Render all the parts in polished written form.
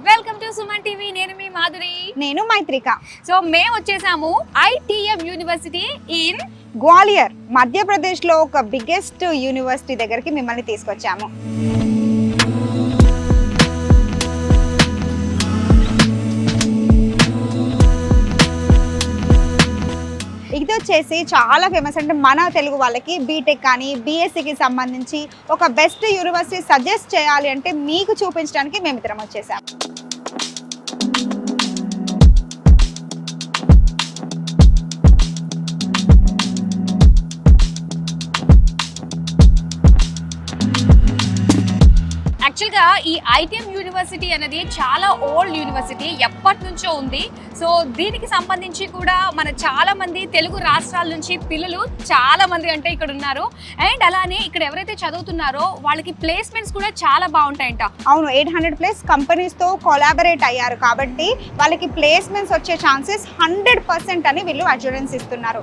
Welcome to Suman TV. నేను మీ మాధురి. నేను మైత్రిక. So మేము వచ్చేసాము ITM university in Gwalior, Madhya Pradesh లో ఒక బిగ్గెస్ట్ యూనివర్సిటీ దగ్గరికి మిమ్మల్ని తీసుకొచ్చాము. ఇది వచ్చేసి చాలా ఫేమస్, అంటే మన తెలుగు వాళ్ళకి బీటెక్ కానీ బీఎస్సీకి సంబంధించి ఒక బెస్ట్ యూనివర్సిటీ సజెస్ట్ చేయాలి అంటే మీకు చూపించడానికి మేము ఇద్దరం వచ్చేసాము. యాక్చువల్గా ఈ ITM యూనివర్సిటీ అనేది చాలా ఓల్డ్ యూనివర్సిటీ, ఎప్పటి నుంచో ఉంది. సో దీనికి సంబంధించి కూడా మన చాలా మంది తెలుగు రాష్ట్రాల నుంచి పిల్లలు చాలా మంది అంటే ఇక్కడ ఉన్నారు. అండ్ అలానే ఇక్కడ ఎవరైతే చదువుతున్నారో వాళ్ళకి ప్లేస్మెంట్స్ కూడా చాలా బాగుంటాయంట. అవును, 800+ కంపెనీస్తో కొలాబరేట్ అయ్యారు కాబట్టి వాళ్ళకి ప్లేస్మెంట్స్ వచ్చే ఛాన్సెస్ 100% అని వీళ్ళు అష్యూరెన్స్ ఇస్తున్నారు.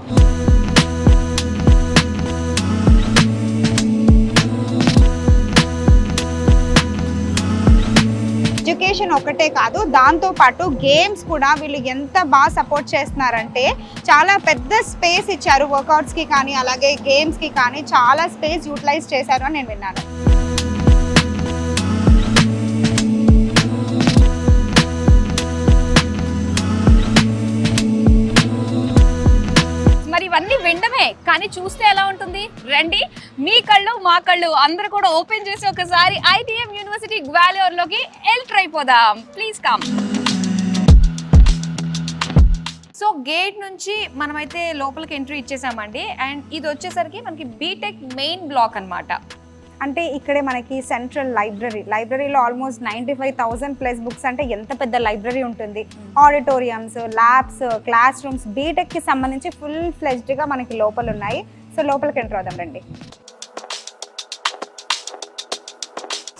ఎడ్యుకేషన్ ఒకటే కాదు, దాంతో పాటు గేమ్స్ కూడా వీళ్ళు ఎంత బాగా సపోర్ట్ చేస్తున్నారంటే చాలా పెద్ద స్పేస్ ఇచ్చారు వర్కౌట్స్కి కానీ అలాగే గేమ్స్కి కానీ చాలా స్పేస్ యూటిలైజ్ చేశారు అని నేను విన్నాను. ఇవన్నీ వినడమే కానీ చూస్తే ఎలా ఉంటుంది? రండి, మీ కళ్ళు మా కళ్ళు అందరూ కూడా ఓపెన్ చేసి ఒకసారి ITM యూనివర్సిటీ గ్వాలియర్ లోకి ఎంటర్ అయిపోదాం. Please come. సో గేట్ నుంచి మనమైతే లోపలికి ఎంట్రీ ఇచ్చేసామండి. అండ్ ఇది వచ్చేసరికి మనకి బీటెక్ మెయిన్ బ్లాక్ అన్నమాట. అంటే ఇక్కడే మనకి సెంట్రల్ లైబ్రరీలో ఆల్మోస్ట్ 95,000+ బుక్స్, అంటే ఎంత పెద్ద లైబ్రరీ ఉంటుంది. ఆడిటోరియంస్, ల్యాబ్స్, క్లాస్ రూమ్స్, బీటెక్కి సంబంధించి ఫుల్ ఫ్లెజ్డ్గా మనకి లోపల ఉన్నాయి. సో లోపలికి ఎంటర్ అవుదాం రండి.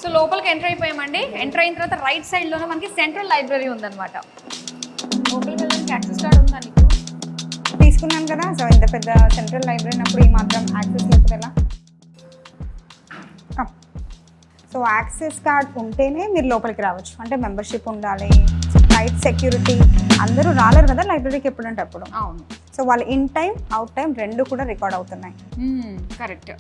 సో లోపలికి ఎంటర్ అయిపోయామండి. ఎంటర్ అయిన తర్వాత రైట్ సైడ్లోనే మనకి సెంట్రల్ లైబ్రరీ ఉందన్నమాట. లోపలికి వెళ్ళడానికి యాక్సెస్ కార్డ్ ఉందా నీకు? తీసుకున్నాను కదా. సో ఇంత పెద్ద సెంట్రల్ లైబ్రరీ అప్పుడు ఈ మాత్రం యాక్సెస్ లేకపోతే ఎలా? సో యాక్సెస్ కార్డ్ ఉంటేనే మీరు లోపలికి రావచ్చు, అంటే మెంబర్షిప్ ఉండాలి, టైట్ సెక్యూరిటీ. అందరూ రాలేరు కదా లైబ్రరీకి ఎప్పుడంటే అప్పుడు. అవును. సో వాళ్ళు ఇన్ టైం అవుట్ టైం రెండు కూడా రికార్డ్ అవుతున్నాయి. కరెక్ట్.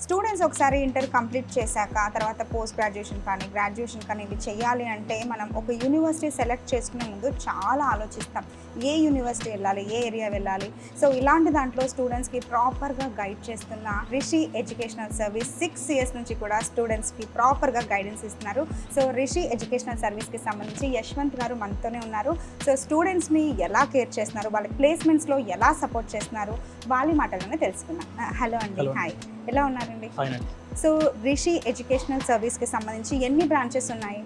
స్టూడెంట్స్ ఒకసారి ఇంటర్ కంప్లీట్ చేశాక తర్వాత పోస్ట్ గ్రాడ్యుయేషన్ కానీ గ్రాడ్యుయేషన్ కానీ ఇవి చేయాలి అంటే మనం ఒక యూనివర్సిటీ సెలెక్ట్ చేసుకునే ముందు చాలా ఆలోచిస్తాం. ఏ యూనివర్సిటీ వెళ్ళాలి, ఏ ఏరియా వెళ్ళాలి. సో ఇలాంటి దాంట్లో స్టూడెంట్స్కి ప్రాపర్గా గైడ్ చేస్తున్న రిషి ఎడ్యుకేషనల్ సర్వీస్ 6 years నుంచి కూడా స్టూడెంట్స్కి ప్రాపర్గా గైడెన్స్ ఇస్తున్నారు. సో రిషి ఎడ్యుకేషనల్ సర్వీస్కి సంబంధించి యశ్వంత్ గారు మనతోనే ఉన్నారు. సో స్టూడెంట్స్ని ఎలా కేర్ చేస్తున్నారు, వాళ్ళ ప్లేస్మెంట్స్లో ఎలా సపోర్ట్ చేస్తున్నారు, వాళ్ళ మాటలోనే తెలుసుకున్నాం. హలో అండి, హాయ్, ఎలా ఉన్నారండి? సో రిషి ఎడ్యుకేషనల్ సర్వీస్కి సంబంధించి ఎన్ని బ్రాంచెస్ ఉన్నాయి?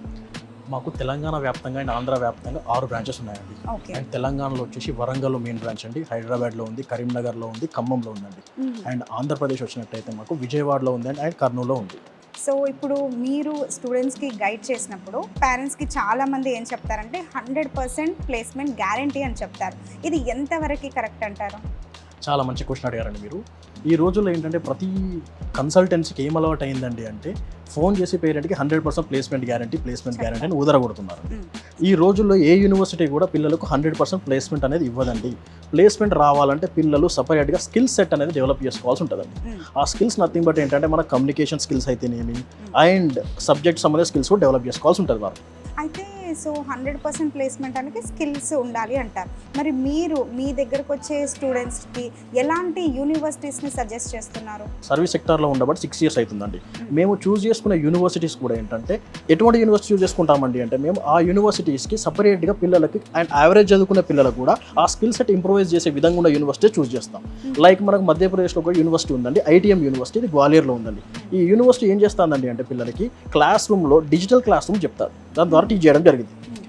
మాకు తెలంగాణ వ్యాప్తంగా అండ్ ఆంధ్ర వ్యాప్తంగా 6 బ్రాంచెస్ ఉన్నాయండి. అండ్ తెలంగాణలో వచ్చేసి వరంగల్లో మెయిన్ బ్రాంచ్ అండి, హైదరాబాద్లో ఉంది, కరీంనగర్లో ఉంది, ఖమ్మంలో ఉందండి. అండ్ ఆంధ్రప్రదేశ్ వచ్చినట్టయితే మాకు విజయవాడలో ఉంది అండ్ కర్నూలులో ఉంది. సో ఇప్పుడు మీరు స్టూడెంట్స్కి గైడ్ చేసినప్పుడు పేరెంట్స్కి చాలామంది ఏం చెప్తారంటే 100% ప్లేస్మెంట్ గ్యారంటీ అని చెప్తారు. ఇది ఎంతవరకు కరెక్ట్ అంటారు? చాలా మంచి క్వశ్చన్ అడిగారండి మీరు. ఈ రోజుల్లో ఏంటంటే ప్రతి కన్సల్టెన్సీకి ఏం అలవాటు అయిందండి అంటే ఫోన్ చేసి పేరెంట్కి 100% ప్లేస్మెంట్ గ్యారంటీ అని ఉదరగొడుతున్నారు. ఈ రోజుల్లో ఏ యూనివర్సిటీ కూడా పిల్లలకు 100% ప్లేస్మెంట్ అనేది ఇవ్వదండి. ప్లేస్మెంట్ రావాలంటే పిల్లలు సపరేట్గా స్కిల్ సెట్ అనేది డెవలప్ చేసుకోవాల్సి ఉంటుందండి. ఆ స్కిల్స్ నథింగ్ బట్ ఏంటంటే మన కమ్యూనికేషన్ స్కిల్స్ అయితేనేమి అండ్ సబ్జెక్ట్ సంబంధించిన స్కిల్స్ కూడా డెవలప్ చేసుకోవాల్సి ఉంటుంది వారు. అయితే సో 100% ప్లేస్మెంట్ అనేది స్కిల్స్ ఉండాలి అంటారు. మరి మీరు మీ దగ్గరకు వచ్చే స్టూడెంట్స్కి ఎలాంటి యూనివర్సిటీస్ని సజెస్ట్ చేస్తున్నారు? సర్వీస్ సెక్టార్లో ఉండబట్టి 6 years అవుతుందండి. మేము చూస్ చేసుకునే యూనివర్సిటీస్ కూడా ఏంటంటే ఎటువంటి యూనివర్సిటీ చూస్ చేసుకుంటామండి అంటే మేము ఆ యూనివర్సిటీస్కి సపరేట్గా పిల్లలకి అండ్ యావరేజ్ చదువుకునే పిల్లలకు కూడా ఆ స్కిల్ సెట్ ఇంప్రూవైజ్ చేసే విధంగా ఉన్న యూనివర్సిటీ చూస్ చేస్తాం. లైక్ మనకు మధ్యప్రదేశ్లో ఒక యూనివర్సిటీ ఉందండి, ITM యూనివర్సిటీ, ఇది గ్వాలియర్లో ఉందండి. ఈ యూనివర్సిటీ ఏం చేస్తుందండి అంటే పిల్లలకి క్లాస్ రూమ్లో డిజిటల్ క్లాస్ రూమ్ చెప్తారు, దాని ద్వారా టీచ్ చేయడం జరిగింది.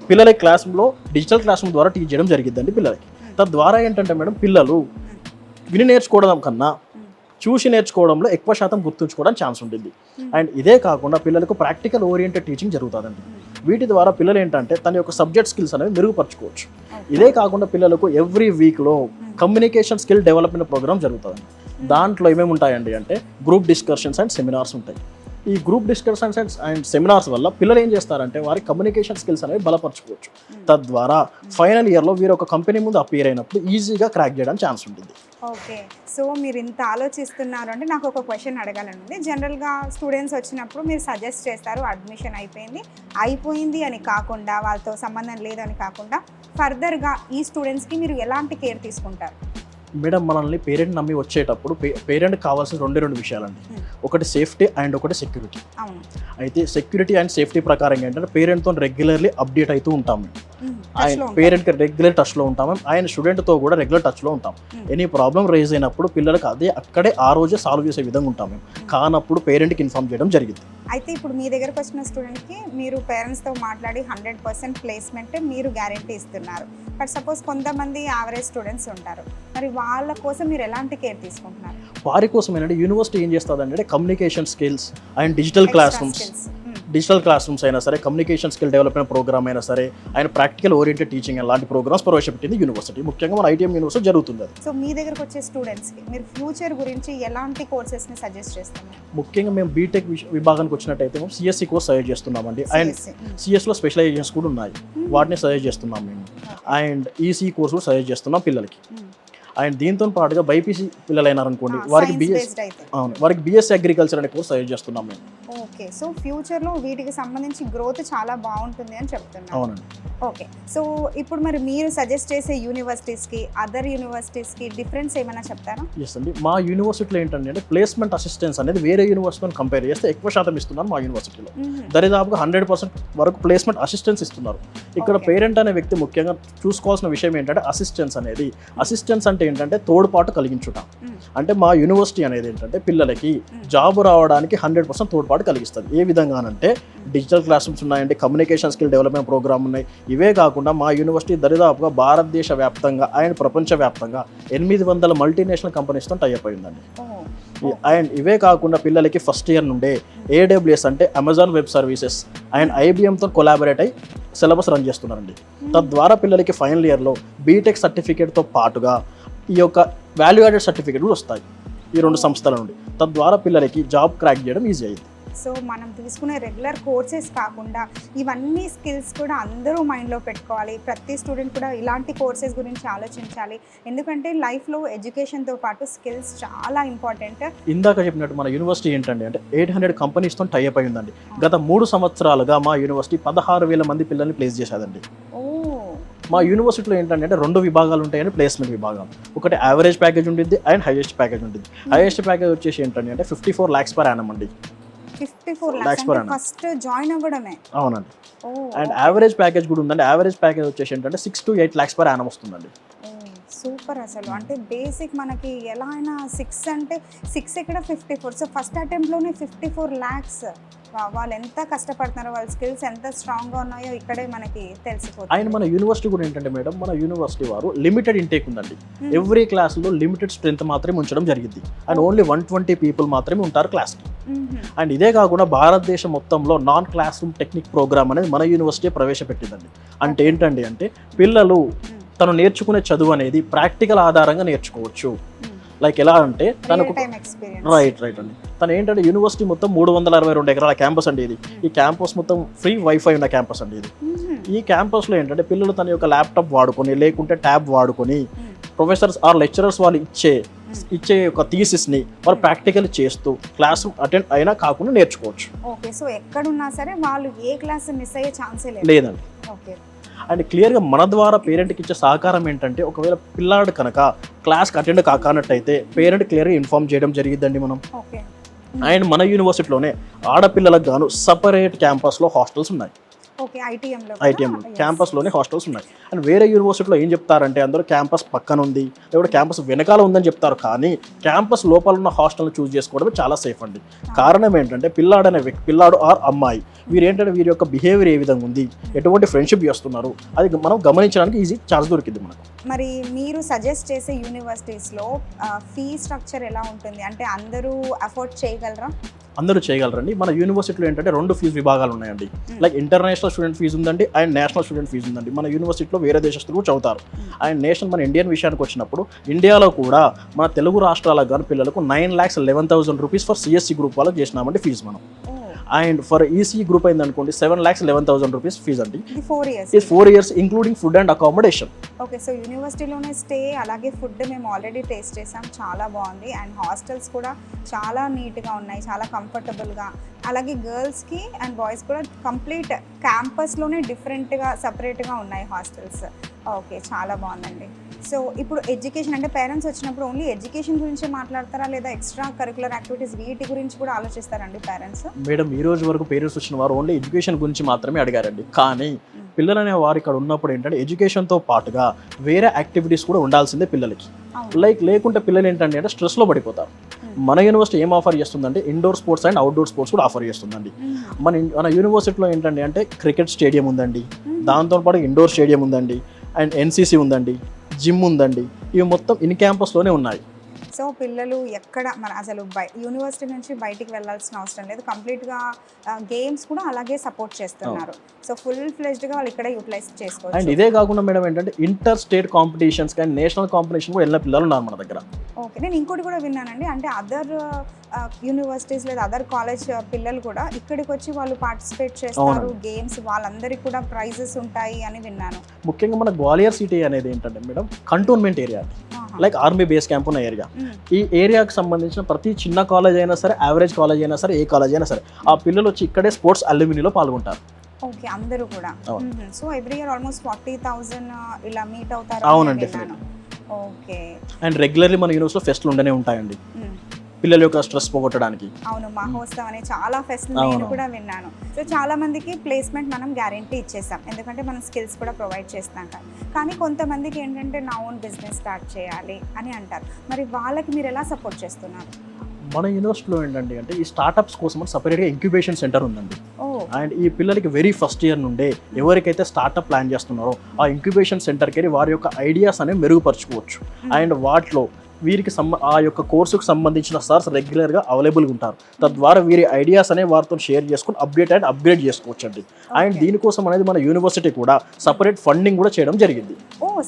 పిల్లలకి క్లాస్ రూమ్లో డిజిటల్ క్లాస్ రూమ్ ద్వారా టీచ్ చేయడం జరిగిద్దండి పిల్లలకి. తద్వారా ఏంటంటే మేడం పిల్లలు విని నేర్చుకోవడం కన్నా చూసి నేర్చుకోవడంలో ఎక్కువ శాతం గుర్తుంచుకోవడానికి ఛాన్స్ ఉంటుంది. అండ్ ఇదే కాకుండా పిల్లలకు ప్రాక్టికల్ ఓరియంటెడ్ టీచింగ్ జరుగుతుందండి. వీటి ద్వారా పిల్లలు ఏంటంటే తన యొక్క సబ్జెక్ట్ స్కిల్స్ అనేవి మెరుగుపరచుకోవచ్చు. ఇదే కాకుండా పిల్లలకు ఎవ్రీ వీక్లో కమ్యూనికేషన్ స్కిల్ డెవలప్మెంట్ ప్రోగ్రామ్ జరుగుతుంది. దాంట్లో ఏమేమి ఉంటాయండి అంటే గ్రూప్ డిస్కషన్స్ అండ్ సెమినార్స్ ఉంటాయి. ఈ గ్రూప్ డిస్కషన్స్ అండ్ సెమినార్స్ వల్ల పిల్లలు ఏం చేస్తారంటే వారి కమ్యూనికేషన్ స్కిల్స్ అనేవి బలపరచుకోవచ్చు. తద్వారా ఫైనల్ ఇయర్లో వీరు ఒక కంపెనీ ముందు అపియర్ అయినప్పుడు ఈజీగా క్రాక్ చేయడానికి ఛాన్స్ ఉంటుంది. ఓకే, సో మీరు ఇంత ఆలోచిస్తున్నారు అంటే నాకు ఒక క్వశ్చన్ అడగాలని ఉంది. జనరల్గా స్టూడెంట్స్ వచ్చినప్పుడు మీరు సజెస్ట్ చేస్తారు అడ్మిషన్ అయిపోయింది అని కాకుండా, వాళ్ళతో సంబంధం లేదని కాకుండా ఫర్దర్గా ఈ స్టూడెంట్స్కి మీరు ఎలాంటి కేర్ తీసుకుంటారు? మేడం, మనల్ని పేరెంట్ నమ్మి వచ్చేటప్పుడు పేరెంట్ కావాల్సిన రెండు విషయాలండి. ఒకటి సేఫ్టీ అండ్ ఒకటి సెక్యూరిటీ. అవును. అయితే సెక్యూరిటీ అండ్ సేఫ్టీ ప్రకారం ఏంటంటే పేరెంట్తో రెగ్యులర్లీ అప్డేట్ అవుతూ ఉంటాము. ఆయన పేరెంట్కి రెగ్యులర్ టచ్లో ఉంటాము, ఆయన స్టూడెంట్తో కూడా రెగ్యులర్ టచ్లో ఉంటాం. ఎనీ ప్రాబ్లం రైజ్ అయినప్పుడు పిల్లలకి అక్కడే ఆ రోజే సాల్వ్ చేసే విధంగా ఉంటాం మేము. కానప్పుడు పేరెంట్కి ఇన్ఫార్మ్ చేయడం జరిగింది. అయితే ఇప్పుడు మీ దగ్గరకు వచ్చిన స్టూడెంట్కి మీరు పేరెంట్స్తో మాట్లాడి 100% ప్లేస్మెంట్ మీరు గ్యారెంటీ ఇస్తున్నారు. బట్ సపోజ్ కొంతమంది యావరేజ్ స్టూడెంట్స్ ఉంటారు, మరి వాళ్ళ కోసం మీరు ఎలాంటి కేర్ తీసుకుంటున్నారు? వారి కోసం ఏంటంటే యూనివర్సిటీ ఏం చేస్తుందంటే communication skills and digital class rooms అయినా సరే, కమ్యూనికేషన్ స్కిల్ డెవలప్మెంట్ ప్రోగ్రామ్ అయినా సరే, ఆయన ప్రాక్టికల్ ఓరియంటెడ్ టీచింగ్ అలాంటి ప్రోగ్రామ్స్ ప్రవేశపెట్టింది యూనివర్సిటీ. ముఖ్యంగా మన ఐటీఎం యూనివర్సిటీ జరుగుతుంది. సో మీ దగ్గరకు వచ్చే స్టూడెంట్స్కి మీరు ఫ్యూచర్ గురించి ఎలాంటి కోర్సెస్ని సజెస్ట్ చేస్తున్నారు? ముఖ్యంగా మేము బీటెక్ విభాగానికి వచ్చినట్టయితే మేము సిఎస్సి కోర్స్ సజెస్ట్ చేస్తున్నామండి. అండ్ సిఎస్లో స్పెషలైజేషన్స్ కూడా ఉన్నాయి, వాటిని సజెస్ట్ చేస్తున్నాం మేము. అండ్ ఈసీ కోర్స్ కూడా సజెస్ట్ చేస్తున్నాం పిల్లలకి. అండ్ దీంతో పాటుగా బైపీసీ పిల్లలు అయినారనుకోండి, వారికి బిఎస్సీ అగ్రికల్చర్ అనే కోర్స్ సజెస్ట్ చేస్తున్నాం మేము. ఓకే, సో ఫ్యూచర్లో వీటికి సంబంధించి గ్రోత్ చాలా బాగుంటుంది అని చెప్తున్నారు. అవునండి. ఓకే, సో ఇప్పుడు మరి మీరు సజెస్ట్ చేసే యూనివర్సిటీస్కి అదర్ యూనివర్సిటీస్కి డిఫరెన్స్ ఏమైనా చెప్తారా? ఎస్ అండి, మా యూనివర్సిటీలో ఏంటంటే ప్లేస్మెంట్ అసిస్టెన్స్ అనేది వేరే యూనివర్సిటీతో కంపేర్ చేస్తే ఎక్కువ శాతం ఇస్తున్నారు మా యూనివర్సిటీలో. దరిదాపుగా 100% వరకు ప్లేస్మెంట్ అసిస్టెన్స్ ఇస్తున్నారు. ఇక్కడ పేరెంట్ అనే వ్యక్తి ముఖ్యంగా చూసుకోవాల్సిన విషయం ఏంటంటే అసిస్టెన్స్ అంటే ఏంటంటే తోడ్పాటు కలిగించుట. అంటే మా యూనివర్సిటీ అనేది ఏంటంటే పిల్లలకి జాబ్ రావడానికి 100% తోడ్పాటు కలిగిస్తుంది. ఏ విధంగా అంటే డిజిటల్ క్లాస్ రూమ్స్ ఉన్నాయండి, కమ్యూనికేషన్ స్కిల్ డెవలప్మెంట్ ప్రోగ్రామ్ ఉన్నాయి. ఇవే కాకుండా మా యూనివర్సిటీ దరిదాపుగా భారతదేశ వ్యాప్తంగా అండ్ ప్రపంచవ్యాప్తంగా 800 మల్టీనేషనల్ కంపెనీస్తో టైఅప్ అయిందండి. అండ్ ఇవే కాకుండా పిల్లలకి ఫస్ట్ ఇయర్ నుండే AWS అంటే అమెజాన్ వెబ్ సర్వీసెస్ అండ్ IBMతో కొలాబరేట్ అయ్యి సిలబస్ రన్ చేస్తున్నారండి. తద్వారా పిల్లలకి ఫైనల్ ఇయర్లో బీటెక్ సర్టిఫికేట్తో పాటుగా ఈ యొక్క వాల్యూ యాడెడ్ సర్టిఫికేట్ కూడా వస్తాయి ఈ రెండు సంస్థల నుండి. తద్వారా పిల్లలకి జాబ్ క్రాక్ చేయడం ఈజీ అయింది. సో మనం తీసుకునే రెగ్యులర్ కోర్సెస్ కాకుండా ఇవన్నీ స్కిల్స్ కూడా అందరూ మైండ్లో పెట్టుకోవాలి. ప్రతి స్టూడెంట్ కూడా ఇలాంటి కోర్సెస్ గురించి ఆలోచించాలి. ఎందుకంటే లైఫ్లో ఎడ్యుకేషన్తో పాటు స్కిల్స్ చాలా ఇంపార్టెంట్. ఇందాక చెప్పినట్టు మన యూనివర్సిటీ ఏంటంటే 800 కంపెనీస్తో టైఅప్ అయిందండి. గత 3 సంవత్సరాలుగా మా యూనివర్సిటీ 16,000 మంది పిల్లల్ని ప్లేస్ చేసేదండి. మా యూనివర్సిటీలో ఏంటంటే 2 విభాగాలు ఉంటాయని ప్లేస్మెంట్ విభాగం. ఒకటి యావరేజ్ ప్యాకేజ్ ఉంటుంది అండ్ హైయెస్ట్ ప్యాకేజ్ ఉంటుంది. హైయెస్ట్ ప్యాకేజ్ వచ్చేసి ఏంటంటే 54 lakhs per annum అండి. 54 lakhs per annum first join అవ్వడమే. అవునండి. అండ్ యావరేజ్ ప్యాకేజ్ కూడా ఉందండి. యావరేజ్ ప్యాకేజ్ వచ్చేసి ఏంటంటే 6 to 8 lakhs per annum వస్తుందండి. సూపర్. అసలు అంటే బేసిక్ మనకి ఎలా అయినా 6 అంటే 6 ఇక్కడ 54. సో ఫస్ట్ అటెంప్ట్లోనే 54 lakhs. వాళ్ళు ఎంత కష్టపడుతున్నారో, వాళ్ళ స్కిల్స్ ఎంత స్ట్రాంగ్గా ఉన్నాయో ఇక్కడే మనకి తెలిసిపోతుంది. అండ్ మన యూనివర్సిటీ కూడా ఏంటంటే మేడం, మన యూనివర్సిటీ వారు లిమిటెడ్ ఇంటేక్ ఉందండి. ఎవ్రీ క్లాస్లో లిమిటెడ్ స్ట్రెంత్ మాత్రమే ఉంచడం జరిగింది. అండ్ ఓన్లీ 120 people మాత్రమే ఉంటారు క్లాస్కి. అండ్ ఇదే కాకుండా భారతదేశం మొత్తంలో non classroom technique program అనేది మన యూనివర్సిటీ ప్రవేశపెట్టిందండి. అంటే ఏంటండి అంటే పిల్లలు తను నేర్చుకునే చదువు అనేది ప్రాక్టికల్ ఆధారంగా నేర్చుకోవచ్చు. లైక్ ఎలా అంటే తనకు రైట్ అండి, తను ఏంటంటే యూనివర్సిటీ మొత్తం 362 ఎకరాల క్యాంపస్ అండి ఇది. ఈ క్యాంపస్ మొత్తం ఫ్రీ వైఫై ఉన్న క్యాంపస్ అండి ఇది. ఈ క్యాంపస్లో ఏంటంటే పిల్లలు తన యొక్క ల్యాప్టాప్ వాడుకొని లేకుంటే ట్యాబ్ వాడుకొని ప్రొఫెసర్స్ ఆర్ లెక్చరర్స్ వాళ్ళు ఇచ్చే ఒక థీసిస్ని వాళ్ళు ప్రాక్టికల్ చేస్తూ క్లాస్ అటెండ్ అయినా కాకుండా నేర్చుకోవచ్చు. ఓకే, సో ఎక్కడున్నా సరే వాళ్ళు ఏ క్లాస్ మిస్ అయ్యే ఛాన్సే లేదండి. ఓకే. అండ్ క్లియర్గా మన ద్వారా పేరెంట్కి ఇచ్చే సహకారం ఏంటంటే ఒకవేళ పిల్లాడు కనుక క్లాస్కి అటెండ్ కానట్టయితే పేరెంట్ క్లియర్గా ఇన్ఫార్మ్ చేయడం జరిగిద్దండి మనం. అండ్ మన యూనివర్సిటీలోనే ఆడపిల్లలకు గాను సపరేట్ క్యాంపస్లో హాస్టల్స్ ఉన్నాయి. ఐటీఎం క్యాంపస్లోనే హాస్టల్స్ ఉన్నాయి. అండ్ వేరే యూనివర్సిటీలో ఏం చెప్తారంటే అందరూ క్యాంపస్ పక్కన ఉంది లేకపోతే క్యాంపస్ వెనకాల ఉందని చెప్తారు. కానీ క్యాంపస్ లోపల ఉన్న హాస్టల్ని చూస్ చేసుకోవడమే చాలా సేఫ్ అండి. కారణం ఏంటంటే పిల్లాడు ఆర్ అమ్మాయి వీరేంటంటే వీరి యొక్క బిహేవియర్ ఏ విధంగా ఉంది, ఎటువంటి ఫ్రెండ్షిప్ చేస్తున్నారు, అది మనం గమనించడానికి ఈజీ ఛాన్స్ దొరికింది మనకు. మరి మీరు సజెస్ట్ చేసే యూనివర్సిటీస్లో ఫీ స్ట్రక్చర్ ఎలా ఉంటుంది? అంటే అందరూ అఫోర్డ్ చేయగలరా? అందరూ చేయగలరండి. మన యూనివర్సిటీలో ఏంటంటే 2 ఫీజు విభాగాలు ఉన్నాయండి. లైక్ ఇంటర్నేషనల్ స్టూడెంట్ ఫీజు ఉందండి అండ్ నేషనల్ స్టూడెంట్ ఫీజు ఉందండి. మన యూనివర్సిటీలో వేరే దేశస్తులు చదువుతారు అండ్ మన ఇండియన్ విషయానికి వచ్చినప్పుడు ఇండియాలో కూడా మన తెలుగు రాష్ట్రాలకు కానీ పిల్లలకు 9,11,000 రూపీస్ ఫర్ సిఎస్సి గ్రూప్ వాళ్ళకి చేసినామండి ఫీజు మనం. అండ్ ఫర్ ఈసీ గ్రూప్ అయింది అనుకోండి 7,11,000 రూపీస్ ఫీజు అండి. ఇది 4 years. ఇది 4 years including food and accommodation. Okay, so యూనివర్సిటీలోనే స్టే, అలాగే ఫుడ్ మేము ఆల్రెడీ టేస్ట్ చేసాం, చాలా బాగుంది. అండ్ హాస్టల్స్ కూడా చాలా నీట్గా ఉన్నాయి, చాలా కంఫర్టబుల్గా. అలాగే గర్ల్స్కి అండ్ బాయ్స్ కూడా కంప్లీట్ క్యాంపస్లోనే డిఫరెంట్గా సపరేట్గా ఉన్నాయి హాస్టల్స్. ఓకే, చాలా బాగుందండి. సో ఇప్పుడు ఎడ్యుకేషన్ అంటే పేరెంట్స్ వచ్చినప్పుడు ఓన్లీ ఎడ్యుకేషన్ గురించి మాట్లాడతారా, లేదా ఎక్స్ట్రా కరికులర్ యాక్టివిటీస్ వీటి గురించి కూడా ఆలోచిస్తారండి పేరెంట్స్? మేడం ఈ రోజు వరకు పేరెంట్స్ వచ్చిన వారు ఓన్లీ ఎడ్యుకేషన్ గురించి మాత్రమే అడిగారండి. కానీ పిల్లలనే వారు ఇక్కడ ఉన్నప్పుడు ఏంటంటే ఎడ్యుకేషన్తో పాటుగా వేరే యాక్టివిటీస్ కూడా ఉండాల్సిందే పిల్లలకి. లేకుంటే పిల్లలు ఏంటంటే అంటే స్ట్రెస్లో పడిపోతారు. మన యూనివర్సిటీ ఏం ఆఫర్ చేస్తుందంటే indoor sports and outdoor sports కూడా ఆఫర్ చేస్తుందండి. మన యూనివర్సిటీలో ఏంటంటే అంటే క్రికెట్ స్టేడియం ఉందండి, దాంతోపాటు ఇండోర్ స్టేడియం ఉందండి అండ్ ఎన్సీసీ ఉందండి, జిమ్ ఉందండి. ఇవి మొత్తం ఇన్ క్యాంపస్లోనే ఉన్నాయి. సో పిల్లలు ఎక్కడ మన అసలు యూనివర్సిటీ నుంచి బయటికి వెళ్ళాల్సిన అవసరం లేదు, కంప్లీట్గా గేమ్స్ కూడా అలాగే సపోర్ట్ చేస్తున్నారు. సో ఫుల్ ఫ్లెజ్డ్గా వాళ్ళు ఇక్కడ యూటిలైజ్ చేసుకోవచ్చు. అండ్ ఇదే కాకుండా మేడం ఏంటంటే ఇంటర్ స్టేట్ కాంపిటీషన్స్ కానీ నేషనల్ కాంపిటీషన్ కూడా వెళ్ళిన పిల్లలు ఉన్నారు మన దగ్గర. ఓకే, నేను ఇంకోటి కూడా విన్నానండి, అంటే అదర్ యూనివర్సిటీస్ లేదా అదర్ కాలేజ్ పిల్లలు కూడా ఇక్కడికి వచ్చి వాళ్ళు పార్టిసిపేట్ చేస్తారు గేమ్స్, వాళ్ళందరికీ కూడా ప్రైజెస్ ఉంటాయి అని విన్నాను. ముఖ్యంగా మన గ్వాలియర్ సిటీ అనేది ఏంటంటే madam cantonment area, like army base camp ఉన్న ఏరియా. ఈ ఏరియాకి సంబంధించిన ప్రతి చిన్న కాలేజ్ అయినా సరే, యావరేజ్ కాలేజ్ అయినా సరే, ఏ కాలేజ్ అయినా సరే, ఆ పిల్లలు వచ్చి ఇక్కడే స్పోర్ట్స్ అల్యూమినీలో పాల్గొంటారు. ఓకే, అందరూ కూడా. సో ఎవ్రీ ఇయర్ ఆల్మోస్ట్ 40,000 ఇలా మీట్ అవుతారు. అవునండి. ఓకే, అండ్ రెగ్యులర్లీ మన యూనివర్సిటీలో ఫెస్ట్లు ఉండనే ఉంటాయండి పిల్లల యొక్క స్ట్రెస్ పోగొట్టడానికి. అవును, మహోత్సవం అనే చాలా ఫెస్ట్లు నేను కూడా విన్నాను. సో చాలా మందికి ప్లేస్మెంట్ మనం గ్యారెంటీ ఇచ్చేసాం, ఎందుకంటే మనం స్కిల్స్ కూడా ప్రొవైడ్ చేస్తాం. కానీ కొంతమందికి ఏంటంటే నా ఓన్ బిజినెస్ స్టార్ట్ చేయాలి అని అంటారు. మరి వాళ్ళకి మీరు ఎలా సపోర్ట్ చేస్తున్నారు? మన యూనివర్సిటీలో ఏంటంటే అంటే ఈ స్టార్టప్స్ కోసం సపరేట్గా ఇంక్యుబేషన్ సెంటర్ ఉందండి. అండ్ ఈ పిల్లలకి వెరీ ఫస్ట్ ఇయర్ నుండే ఎవరికైతే స్టార్టప్ ప్లాన్ చేస్తున్నారో ఆ ఇంక్యుబేషన్ సెంటర్కి వెళ్ళి వారి యొక్క ఐడియాస్ అనేవి మెరుగుపరచుకోవచ్చు. అండ్ వాటిలో వీరికి ఆ యొక్క కోర్సుకు సంబంధించిన సార్స్ రెగ్యులర్గా అవైలబుల్గా ఉంటారు. తద్వారా వీరి ఐడియాస్ అనేవి వారితో షేర్ చేసుకుని అప్గ్రేడ్ చేసుకోవచ్చు అండి. అండ్ దీనికోసం అనేది మన యూనివర్సిటీ కూడా సపరేట్ ఫండింగ్ కూడా చేయడం జరిగింది.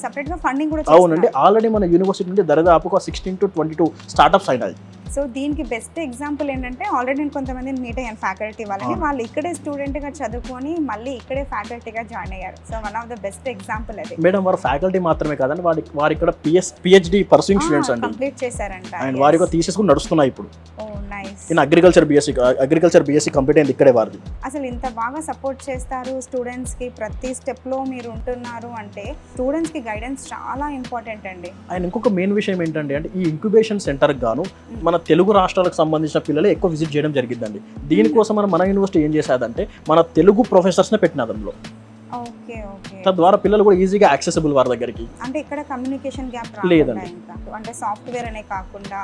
సపరేట్గా ఫండింగ్ కూడా? అవునండి, ఆల్రెడీ మన యూనివర్సిటీ నుండి దరిదాపుగా 16 to 22 స్టార్టప్స్ అయినాయి. సో దీనికి బెస్ట్ ఎగ్జాంపుల్ ఏంటంటే ఆల్రెడీ నేను కొంతమందిని మీట్ అయ్యాను ఫ్యాకల్టీ వాళ్ళని, వాళ్ళు ఇక్కడే స్టూడెంట్గా చదువుకొని మళ్ళీ ఇక్కడే ఫ్యాకల్టీగా జాయిన్ అయ్యారు. So one of the best example అది. మేడం వారు ఫ్యాకల్టీ మాత్రమే కాదండి, వారు ఇక్కడ పిహెచ్డి పర్సూయింగ్ స్టూడెంట్స్ అండి, కంప్లీట్ చేశారంట. అండ్ వారి యొక్క థీసిస్ కూడా నడుస్తున్నాయి ఇప్పుడు. Nice. In agriculture BSc complete అయింది ఇక్కడే వారిది. అసలు ఇంత బాగా సపోర్ట్ చేస్తారు స్టూడెంట్స్కి, ప్రతి స్టెప్లో మీరు ఉంటున్నారు అంటే స్టూడెంట్స్కి గైడెన్స్ చాలా ఇంపార్టెంట్ అండి. అండ్ ఇంకొక మెయిన్ విషయం ఏంటంటే అంటే ఈ ఇంక్యుబేషన్ సెంటర్కి గాను మన తెలుగు రాష్ట్రాలకు సంబంధించిన పిల్లలే ఎక్కువ విజిట్ చేయడం జరిగిందండి. దీనికోసం మన యూనివర్సిటీ ఏం చేసేదంటే మన తెలుగు ప్రొఫెసర్స్నే పెట్టిన దానిలో. ఓకే ఓకే, తద్వారా పిల్లలు కూడా ఈజీగా యాక్సెసిబుల్ వారి దగ్గరికి. అంటే ఇక్కడ కమ్యూనికేషన్ గ్యాప్ లేదండి. అంటే సాఫ్ట్వేర్ అనే కాకుండా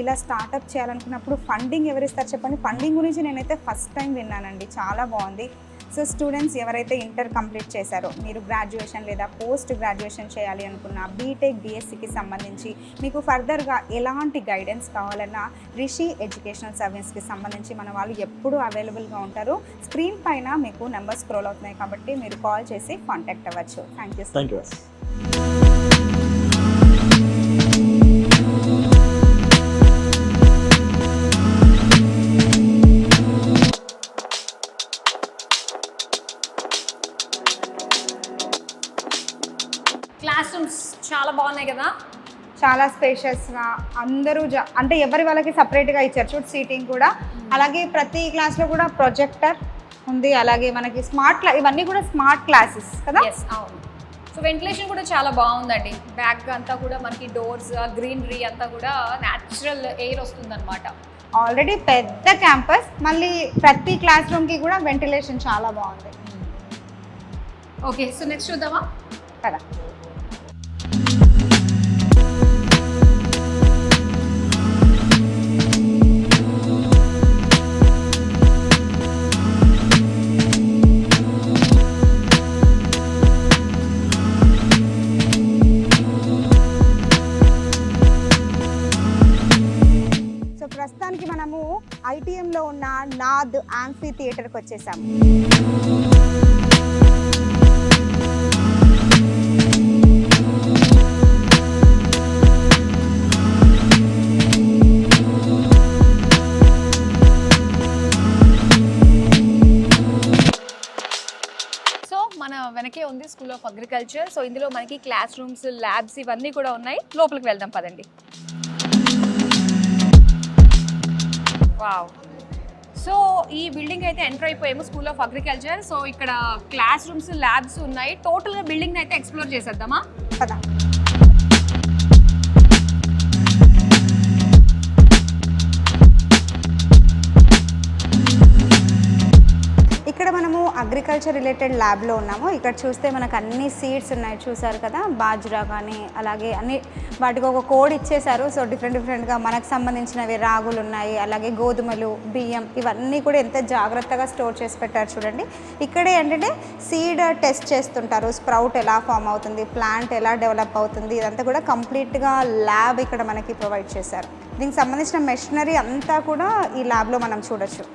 ఇలా స్టార్ట్అప్ చేయాలనుకున్నప్పుడు ఫండింగ్ ఎవరిస్తారు చెప్పండి? ఫండింగ్ గురించి నేనైతే ఫస్ట్ టైం విన్నానండి, చాలా బాగుంది. సో స్టూడెంట్స్ ఎవరైతే ఇంటర్ కంప్లీట్ చేశారో, మీరు గ్రాడ్యుయేషన్ లేదా పోస్ట్ గ్రాడ్యుయేషన్ చేయాలి అనుకున్న బీటెక్ డిఎస్సికి సంబంధించి మీకు ఫర్దర్గా ఎలాంటి గైడెన్స్ కావాలన్నా రిషి ఎడ్యుకేషనల్ సర్వీస్కి సంబంధించి మన వాళ్ళు ఎప్పుడూ అవైలబుల్గా ఉంటారు. స్క్రీన్ పైన మీకు నెంబర్ స్క్రోల్ అవుతున్నాయి కాబట్టి మీరు కాల్ చేసి కాంటాక్ట్ అవ్వచ్చు. Thank you. క్లాస్ రూమ్స్ చాలా బాగున్నాయి కదా, చాలా స్పేషియస్గా అందరూ అంటే ఎవరి వాళ్ళకి సపరేట్గా ఇచ్చారు చూడు సీటింగ్ కూడా. అలాగే ప్రతి క్లాస్లో కూడా ప్రొజెక్టర్ ఉంది, అలాగే మనకి ఇవన్నీ కూడా స్మార్ట్ క్లాసెస్ కదా. అవును. సో వెంటిలేషన్ కూడా చాలా బాగుందండి, బ్యాక్ అంతా కూడా మనకి డోర్స్ గ్రీనరీ అంతా కూడా న్యాచురల్ ఎయిర్ వస్తుందన్నమాట. ఆల్రెడీ పెద్ద క్యాంపస్, మళ్ళీ ప్రతి క్లాస్ రూమ్కి కూడా వెంటిలేషన్ చాలా బాగుంది. ఓకే, సో నెక్స్ట్ చూద్దామా కదా. ప్రస్తుతానికి మనము ఐటీఎంలో ఉన్న నాద్ యాంఫీ థియేటర్కి వచ్చేసాము. మన వెనకే ఉంది స్కూల్ ఆఫ్ అగ్రికల్చర్. సో ఇందులో మనకి క్లాస్ రూమ్స్, ల్యాబ్స్ ఇవన్నీ కూడా ఉన్నాయి. లోపలికి వెళ్దాం పదండి. వావ్. సో ఈ బిల్డింగ్ అయితే ఎంటర్ అయిపోయాము, స్కూల్ ఆఫ్ అగ్రికల్చర్. సో ఇక్కడ క్లాస్ రూమ్స్, ల్యాబ్స్ ఉన్నాయి. టోటల్గా బిల్డింగ్ అయితే ఎక్స్ప్లోర్ చేసేద్దామా? కదా. ఇక్కడ మనము అగ్రికల్చర్ రిలేటెడ్ ల్యాబ్లో ఉన్నాము. ఇక్కడ చూస్తే మనకు అన్ని సీడ్స్ ఉన్నాయి, చూసారు కదా. బాజ్రా కానీ అలాగే అన్ని వాటికి ఒక కోడ్ ఇచ్చేసారు. సో డిఫరెంట్గా మనకు సంబంధించినవి రాగులు ఉన్నాయి, అలాగే గోధుమలు, బియ్యం, ఇవన్నీ కూడా ఎంత జాగ్రత్తగా స్టోర్ చేసి పెట్టారు చూడండి. ఇక్కడే ఏంటంటే సీడ్ టెస్ట్ చేస్తుంటారు, స్ప్రౌట్ ఎలా ఫామ్ అవుతుంది, ప్లాంట్ ఎలా డెవలప్ అవుతుంది, ఇదంతా కూడా కంప్లీట్గా ల్యాబ్ ఇక్కడ మనకి ప్రొవైడ్ చేశారు. దీనికి సంబంధించిన మెషినరీ అంతా కూడా ఈ ల్యాబ్లో మనం చూడొచ్చు.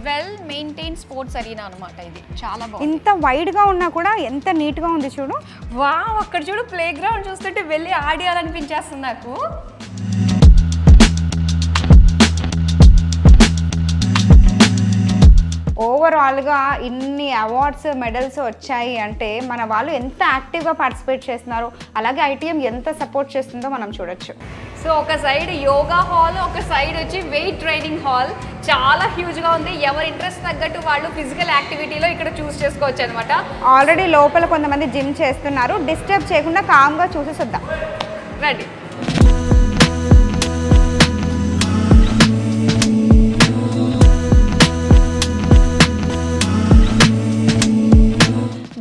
వెల్ మెయింటైన్ స్పోర్ట్స్ అరీనా అనమాట ఇది. చాలా బాగుంది. ఇంత వైడ్గా ఉన్నా కూడా ఎంత నీట్గా ఉంది చూడు. వావ్, అక్కడ చూడు ప్లే గ్రౌండ్ చూస్తుంటే వెళ్ళి ఆడియాలనిపించేస్తుంది నాకు. ఓవరాల్గా ఇన్ని అవార్డ్స్, మెడల్స్ వచ్చాయి అంటే మన వాళ్ళు ఎంత యాక్టివ్గా పార్టిసిపేట్ చేస్తున్నారు, అలాగే ఐటీఎం ఎంత సపోర్ట్ చేస్తుందో మనం చూడొచ్చు. సో ఒక సైడ్ యోగా హాల్, ఒక సైడ్ వచ్చి వెయిట్ ట్రైనింగ్ హాల్. చాలా హ్యూజ్గా ఉంది. ఎవరి ఇంట్రెస్ట్ తగ్గట్టు వాళ్ళు ఫిజికల్ యాక్టివిటీలో ఇక్కడ చూస్ చేసుకోవచ్చు అనమాట. ఆల్రెడీ లోపల కొంతమంది జిమ్ చేస్తున్నారు. డిస్టర్బ్ చేయకుండా కామ్గా చూసేసొద్దాం రండి.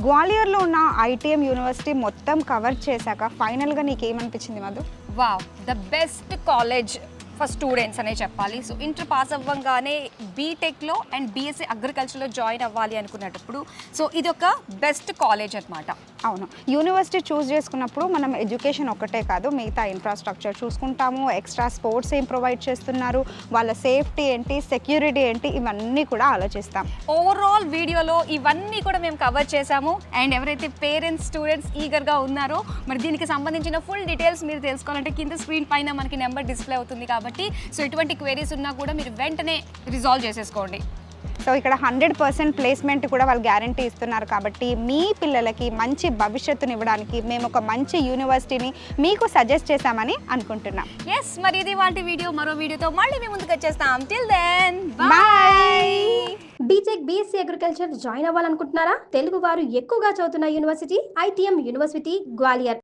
గ్వాలియర్లో ఉన్న ఐటీఎం యూనివర్సిటీ మొత్తం కవర్ చేశాక ఫైనల్గా నీకేమనిపించింది Madhu? Wow, the best college for students అనే చెప్పాలి. సో ఇంటర్ పాస్ అవ్వగానే బీటెక్లో అండ్ బీఎస్సీ అగ్రికల్చర్లో జాయిన్ అవ్వాలి అనుకునేటప్పుడు సో ఇది ఒక బెస్ట్ కాలేజ్ అనమాట. అవును, యూనివర్సిటీ చూస్ చేసుకున్నప్పుడు మనం ఎడ్యుకేషన్ ఒక్కటే కాదు, మిగతా ఇన్ఫ్రాస్ట్రక్చర్ చూసుకుంటాము, ఎక్స్ట్రా స్పోర్ట్స్ ఏం ప్రొవైడ్ చేస్తున్నారు, వాళ్ళ సేఫ్టీ ఏంటి, సెక్యూరిటీ ఏంటి, ఇవన్నీ కూడా ఆలోచిస్తాం. ఓవరాల్ వీడియోలో ఇవన్నీ కూడా మేము కవర్ చేసాము. అండ్ ఎవరైతే పేరెంట్స్, స్టూడెంట్స్ ఈగర్గా ఉన్నారో మరి దీనికి సంబంధించిన ఫుల్ డీటెయిల్స్ మీరు తెలుసుకోవాలంటే కింద స్క్రీన్ పైన మనకి నెంబర్ డిస్ప్లే అవుతుంది కాబట్టి సో ఎటువంటి క్వైరీస్ ఉన్నా కూడా మీరు వెంటనే రిజాల్వ్ చేసేసుకోండి. సో ఇక్కడ 100% ప్లేస్మెంట్ కూడా వాళ్ళు గ్యారంటీ ఇస్తున్నారు కాబట్టి మీ పిల్లలకి మంచి భవిష్యత్తుని ఇవ్వడానికి మేము ఒక మంచి యూనివర్సిటీని మీకు సజెస్ట్ చేశామని అనుకుంటున్నాం. ఎస్, మరి ఇది వాటి వీడియో. మరో వీడియోతో మళ్ళీ మీ ముందుకు వచ్చేస్తాం. Till then bye. BTech, BSc agriculture join అవ్వాలనుకుంటున్నారా? తెలుగు వారు ఎక్కువగా చదువుతున్న యూనివర్సిటీ ఐటీఎం యూనివర్సిటీ గ్వాలియర్.